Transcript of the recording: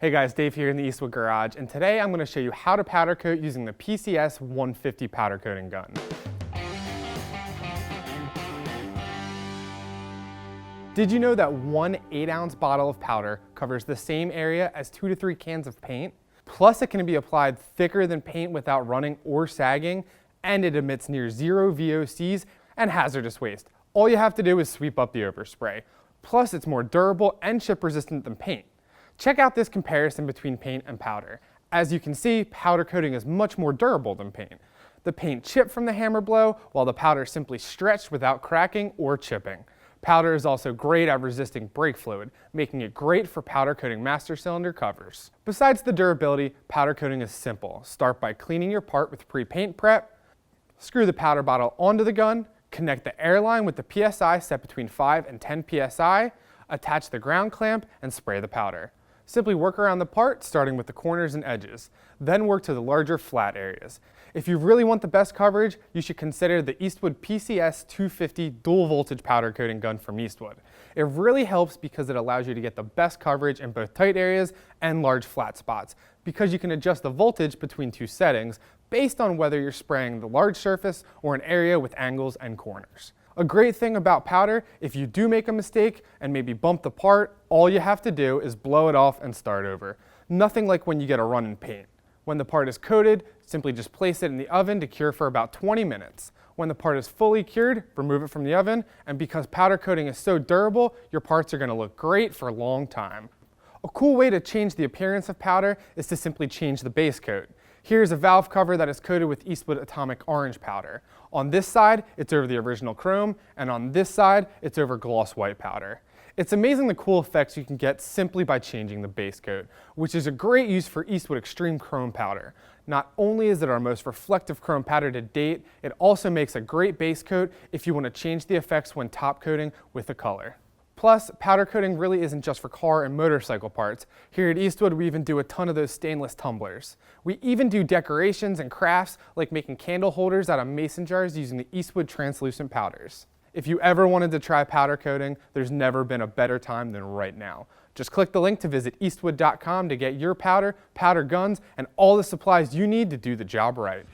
Hey guys, Dave here in the Eastwood Garage, and today I'm going to show you how to powder coat using the PCS 150 powder coating gun. Did you know that one 8-ounce bottle of powder covers the same area as 2 to 3 cans of paint? Plus, it can be applied thicker than paint without running or sagging, and it emits near zero VOCs and hazardous waste. All you have to do is sweep up the overspray. Plus, it's more durable and chip resistant than paint. Check out this comparison between paint and powder. As you can see, powder coating is much more durable than paint. The paint chipped from the hammer blow, while the powder simply stretched without cracking or chipping. Powder is also great at resisting brake fluid, making it great for powder coating master cylinder covers. Besides the durability, powder coating is simple. Start by cleaning your part with pre-paint prep, screw the powder bottle onto the gun, connect the air line with the PSI set between 5 and 10 PSI, attach the ground clamp, and spray the powder. Simply work around the part, starting with the corners and edges. Then work to the larger flat areas. If you really want the best coverage, you should consider the Eastwood PCS 250 dual voltage powder coating gun from Eastwood. It really helps because it allows you to get the best coverage in both tight areas and large flat spots, because you can adjust the voltage between two settings based on whether you're spraying the large surface or an area with angles and corners. A great thing about powder, if you do make a mistake and maybe bump the part, all you have to do is blow it off and start over. Nothing like when you get a run in paint. When the part is coated, simply just place it in the oven to cure for about 20 minutes. When the part is fully cured, remove it from the oven, and because powder coating is so durable, your parts are going to look great for a long time. A cool way to change the appearance of powder is to simply change the base coat. Here's a valve cover that is coated with Eastwood Atomic Orange powder. On this side, it's over the original chrome, and on this side, it's over gloss white powder. It's amazing the cool effects you can get simply by changing the base coat, which is a great use for Eastwood Extreme Chrome powder. Not only is it our most reflective chrome powder to date, it also makes a great base coat if you want to change the effects when top coating with a color. Plus, powder coating really isn't just for car and motorcycle parts. Here at Eastwood, we even do a ton of those stainless tumblers. We even do decorations and crafts like making candle holders out of mason jars using the Eastwood translucent powders. If you ever wanted to try powder coating, there's never been a better time than right now. Just click the link to visit eastwood.com to get your powder, powder guns, and all the supplies you need to do the job right.